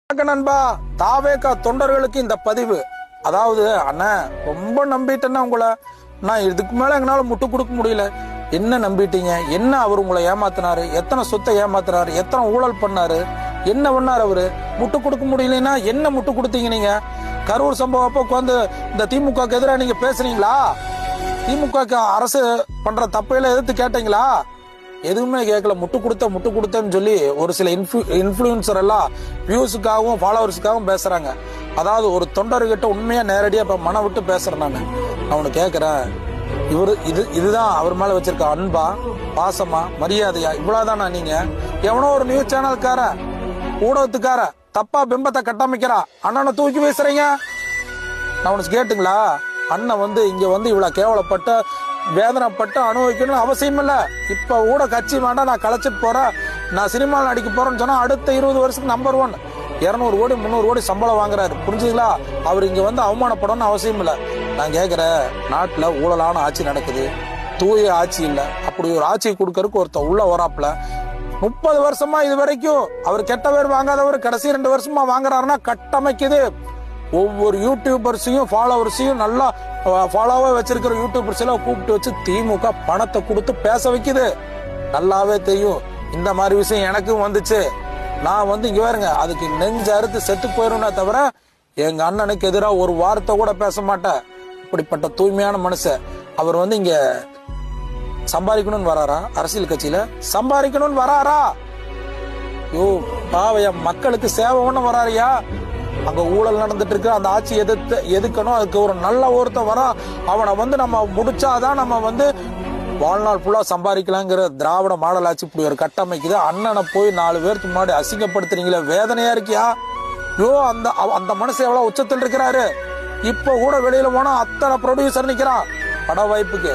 நண்பா, தாவேகா தொண்டர்களுக்கு இந்த பதிவு. அதாவது அண்ணா ரொம்ப நம்பிட்டேன்னா உங்களை நான் இதுக்கு மேல எங்களால முட்டு கொடுக்க முடியல. என்ன நம்பிட்டீங்க? என்ன அவர் உங்களை ஏமாத்தினாரு? எத்தனை சொத்தை ஏமாத்தினாரு? எத்தனை ஊழல் பண்ணாரு? என்ன பண்ணாரு அவரு? முட்டு கொடுக்க முடியலன்னா என்ன முட்டு கொடுத்தீங்க நீங்க? கரூர் சம்பவம் அப்போ உட்காந்து இந்த திமுகக்கு எதிராக நீங்க பேசுறீங்களா? திமுக அரசு பண்ற தப்பையில எதிர்த்து கேட்டீங்களா? எதுவுமே கேட்கல. முட்டு கொடுத்தேன்னு சொல்லி ஒரு சில இன்ஃபுளுசர் எல்லாம் வியூஸுக்காகவும் ஃபாலோவர்ஸுக்காகவும் பேசுறாங்க. அதாவது ஒரு தொண்டர்கிட்ட உண்மையா நேரடியா இப்ப மனம் விட்டு பேசுறேன். நான் அவனு கேட்கிறேன், இதுதான் அவர் மேல வச்சிருக்க அன்பா, பாசமா, மரியாதையா? இவ்வளவுதானா? நீங்க எவனோ ஒரு நியூஸ் சேனல்கார ஊடகத்துக்கார தப்பா பிம்பத்தை கட்டமைக்கிறா, அண்ணனை தூக்கி பேசுறீங்க. நான் உனக்கு கேட்டுங்களா? அண்ணன் இங்க இவ்வளவு கேவலப்பட்ட வேதனைப்பட்டு அனுபவிக்கணும்னு அவசியம் இல்ல. இப்ப கூட கட்சி வேண்டாம், நான் கலைச்சிட்டு போறேன், நான் சினிமாவில் நடிக்க போறேன்னு சொன்னா அடுத்த 20 வருஷத்துக்கு நம்பர் 1 200 கோடி 300 கோடி சம்பளம் வாங்குறாரு. புரிஞ்சுங்களா? அவர் இங்க அவமானப்படணும்னு அவசியம் இல்ல. நான் கேட்கிறேன், நாட்டுல ஊழலான ஆட்சி நடக்குது, தூய ஆட்சி இல்ல. அப்படி ஒரு ஆட்சியை கொடுக்கறதுக்கு ஒருத்தர் உள்ள வராப்புல 30 வருஷமா இது வரைக்கும் அவர் கெட்ட பேர் வாங்காதவர் கடைசி 2 வருஷமா வாங்குறாருன்னா கட்டமைக்குது. ஒவ்வொரு யூடியூபர்ஸையும் ஃபாலோவர்ஸையும் நல்லா ஃபாலோவா வச்சிருக்கிற யூடியூபர்ஸ் எல்லாம் கூப்பிட்டு வச்சு திமுக பணத்தை கொடுத்து பேச வைக்குது. நல்லாவே தெரியும். இந்த மாதிரி விஷயம் எனக்கும் வந்துச்சு. நான் இங்க பாருங்க, அதுக்கு நெஞ்சு அறுத்து செத்து போயிருந்தா தவிர எங்க அண்ணனுக்கு எதிராக ஒரு வார்த்தை கூட பேச மாட்டேன். இப்படிப்பட்ட தூய்மையான மனுஷன். அவர் இங்க சம்பாதிக்கணும்னு வராரா? அரசியல் கட்சியில சம்பாதிக்கணும்னு வராரா? யோ பாவையா, மக்களுக்கு சேவை ஒண்ணு வராரியா? அங்க ஊழல் நடந்துட்டு இருக்கு, அந்த ஆட்சி எதுக்கணும். அதுக்கு ஒரு நல்ல ஒருத்த வரா, அவனை நம்ம முடிச்சாதான் நம்ம வாழ்நாள் ஃபுல்லா சம்பாதிக்கலாங்கிற திராவிட மாடல் ஆட்சி இப்படி ஒரு கட்டமைக்குது. அண்ணனை போய் 4 பேருக்கு முன்னாடி அசிங்கப்படுத்துறீங்களே, வேதனையா இருக்கியா? யோ அந்த மனுஷன் எவ்வளவு உச்சத்தில் இருக்கிறாரு. இப்ப கூட வெளியில போனா அத்தனை ப்ரொடியூசர் நிக்கிறான் பட வாய்ப்புக்கு.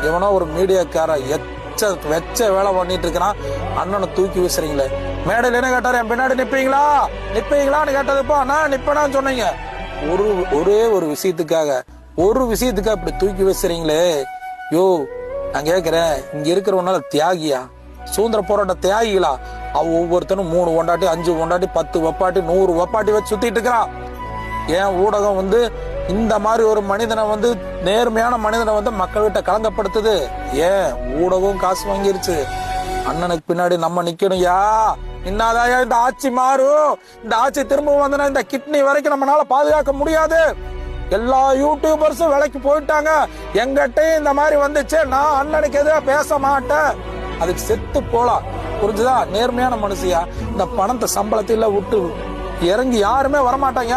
எவனோ ஒரு மீடியாக்கார வெச்ச வேலை பண்ணிட்டு இருக்கிறான். அண்ணனை தூக்கி வீசுறீங்களே. மேடையில் என்ன கேட்டாரு? என் பின்னாடி நிப்பீங்களான்னு கேட்டதுப்பா நான் நிப்பேனான்னு சொன்னீங்க. ஒரே ஒரு விஷயத்துக்காக இப்படி தூக்கி வீசுறீங்களே. யோ நான் கேட்கிறேன், இங்க இருக்கிறவனால தியாகியா? சுதந்திர போராட்ட தியாகிகளா? ஒவ்வொருத்தனும் 3 ஒண்டாட்டி 5 ஒண்டாட்டி 10 வப்பாட்டி 100 வப்பாட்டி வச்சு சுத்திட்டு இருக்கிறான். ஏன் ஊடகம் இந்த மாதிரி ஒரு மனிதனை நேர்மையான மனிதனை மக்கள்கிட்ட கலங்கப்படுத்துது? ஏன் ஊடகம் காசு வாங்கிருச்சு. அண்ணனுக்கு பின்னாடி நம்ம நிக்கணும்யா. இன்னாதாயா இந்த ஆட்சி மாறும். இந்த ஆட்சி திரும்பவும் வந்தனா இந்த கிட்னி வரைக்கும் நம்மளால பாதுகாக்க முடியாது. எல்லா யூடியூபர்ஸும் விலைக்கு போயிட்டாங்க. எங்கிட்டையும் இந்த மாதிரி வந்துச்சு, நான் அண்ணனுக்கு எதிராக பேச மாட்டேன். அதுக்கு செத்து போலாம். புரிஞ்சுதா? நேர்மையான மனுஷியா. இந்த பணத்தை சம்பளத்தில் விட்டு இறங்கி யாருமே வரமாட்டாங்க.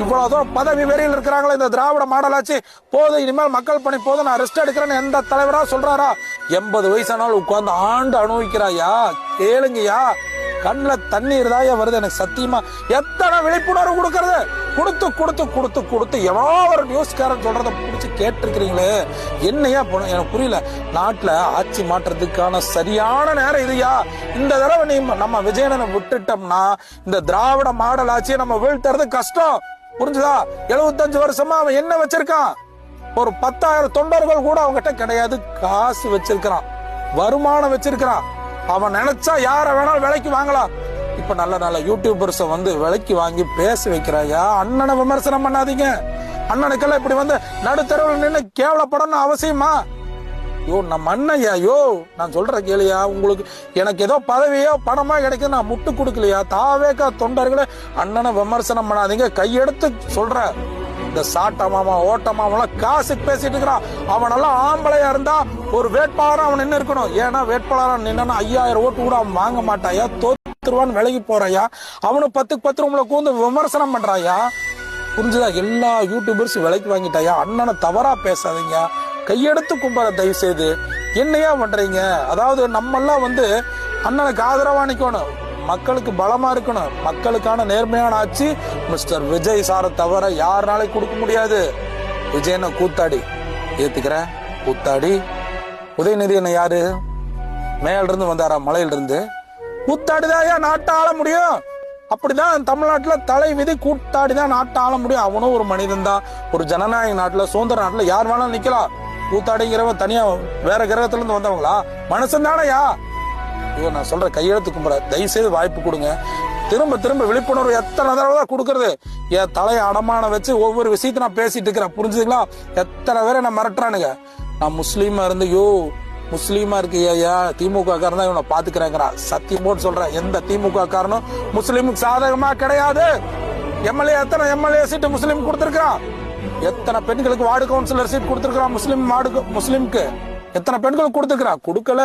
இவ்வளவு தூரம் பதவி வெறியில் இருக்கிறாங்களே இந்த திராவிட மாடலாச்சு. போதும், இனிமேல் மக்கள் பணி போதும், நான் ரெஸ்ட் எடுக்கிறேன்னு எந்த தலைவரா சொல்றாரா? 80 வயசானாலும் உட்கார்ந்து ஆண்டு அனுபவிக்கிறாயா? கேளுங்கயா. கண்ணுல தண்ணீர் தாயா வருது எனக்கு சத்தியமா. எத்தனை விழிப்புணர்வு கொடுக்கறது? கொடுத்து எவ்வளோ ஒரு நியூஸ்காரன் சொல்றத பிடிச்சி கேட்டிருக்கிறீங்களே. என்னையா எனக்கு புரியல. நாட்டுல ஆட்சி மாற்றத்துக்கான சரியான நேரம் இதுயா. இந்த தடவை நம்ம விஜயனை விட்டுட்டோம்னா இந்த திராவிட மாடல் ஆட்சியை நம்ம வீழ்த்துறது கஷ்டம். புரிஞ்சுதா? 75 வருஷமா அவன் என்ன வச்சிருக்கான்? ஒரு 10,000 தொண்டர்கள் கூட அவங்ககிட்ட கிடையாது. காசு வச்சிருக்கிறான், வருமானம் வச்சிருக்கிறான். அவன் நினைச்சா யார வேணாலும் விலைக்கு வாங்கலாம். இப்ப நல்ல யூடியூபர்ஸ விலைக்கு வாங்கி பேச வைக்கிறாயா? அண்ணனை விமர்சனம் பண்ணாதீங்க. அண்ணனுக்கெல்லாம் இப்படி நடுத்தரவில் நின்று கேவலப்படணும் அவசியமா? யோ நம்ம அண்ணையா. யோ நான் சொல்ற கேளியா. உங்களுக்கு எனக்கு ஏதோ பதவியோ பணமா கிடைக்கும், நான் முட்டு கொடுக்கலையா? தாவேகா தொண்டர்களே, அண்ணனை விமர்சனம் பண்ணாதீங்க. கையெடுத்து சொல்ற. இந்த சாட்டமாமா ஓட்டமாமெல்லாம் காசுக்கு பேசிட்டு இருக்கிறான். அவனெல்லாம் ஆம்பளையா இருந்தா ஒரு வேட்பாளரா அவன் நின்று இருக்கணும். ஏன்னா வேட்பாளரா நின்னா 5000 ஓட்டு கூட அவன் வாங்க மாட்டாயா? தோத்துருவான்னு விலகி போறாயா? அவனு 10க்கு 10 ரூம்ல கூந்து விமர்சனம் பண்றாயா? புரிஞ்சுதா? எல்லா யூடியூபர்ஸ் விலைக்கு வாங்கிட்டாயா? அண்ணனை தவறா பேசாதீங்க. கையெடுத்து கும்பல தயவு செய்து. என்னையா பண்றீங்க? அதாவது நம்மெல்லாம் அண்ணனுக்கு ஆதரவா நிக்கணும், மக்களுக்கு பலமா இருக்கணும். மக்களுக்கான நேர்மையான ஆட்சி மிஸ்டர் விஜய் சாரை தவிர யாருனாலே கொடுக்க முடியாது. விஜயனை கூத்தாடி ஏத்துக்கிறேன். கூத்தாடி. உதயநிதி என்ன யாரு? மேல இருந்து வந்தாரா? மலையில இருந்து? கூத்தாடிதான் நாட்டை ஆள முடியும். அப்படிதான் தமிழ்நாட்டுல தலை விதி. கூத்தாடிதான் நாட்டை ஆள முடியும். அவனும் ஒரு மனிதன் தான். ஒரு ஜனநாயக நாட்டுல, சுதந்திர நாட்டுல யார் வேணாலும் நிக்கலாம். கூத்தாடிங்கிறவ தனியா வேற கிரகத்துல இருந்து வந்தவங்களா? மனுஷன் தானையா? நான் சொல்ற கையெழுத்து கும்பல தயவு செய்து வாய்ப்பு கொடுங்க. திரும்ப திரும்ப விழிப்புணர்வு எத்தனை தடவை தான் கொடுக்கறது? என் தலையை அடமான வச்சு ஒவ்வொரு விஷயத்தையும் நான் பேசிட்டு இருக்கிறேன், புரிஞ்சுதுங்களா? எத்தனை பேரை நான் மிரட்டுறானுங்க. நான் முஸ்லீமா இருந்து முஸ்லீமா இருக்கு ஐயா, திமுக காரன் தான் இவனை பாத்துக்கிறேங்கிறான். சத்தியமோடு சொல்றேன், எந்த திமுக காரனும் முஸ்லீமுக்கு சாதகமா கிடையாது. எத்தனை எம்எல்ஏ சீட்டு முஸ்லீம் கொடுத்திருக்கான்? எத்தனை பெண்களுக்கு வார்டு கவுன்சிலர் சீட் கொடுத்திருக்கான்? முஸ்லீம்க்கு எத்தனை பெண்களுக்கு கொடுத்திருக்கான்? கொடுக்கல.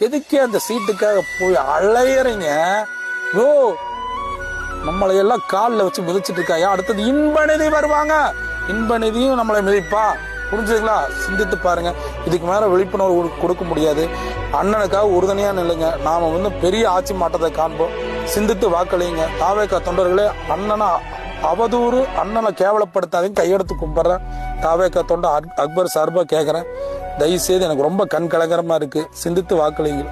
எதுக்கே அந்த சீட்டுக்காக போய் அலையறீங்க? நம்மளை எல்லாம் காலில் வச்சு மிதிச்சிட்டு இருக்காயா? அடுத்தது இன்ப நிதி வருவாங்க, இன்ப நிதியும் நம்மளை மிதிப்பா, புரிஞ்சுங்களா? சிந்தித்து பாருங்க. இதுக்கு மேல விழிப்புணர்வு கொடுக்க முடியாது. அண்ணனுக்காக உறுதுணையா நில்லுங்க. நாம பெரிய ஆட்சி மாற்றத்தை காண்போம். சிந்தித்து வாக்களிங்க. தாவேகா தொண்டர்களே, அண்ணனை அவதூறு, அண்ணனை கேவலப்படுத்தாதீங்க. கையெடுத்து கும்பிடுறேன். தாவேகா தொண்டை அக்பர் சார்பா கேட்கிறேன், தயவு செய்து எனக்கு ரொம்ப கண் கலங்கரமா இருக்கு. சிந்தித்து வாக்களிங்க.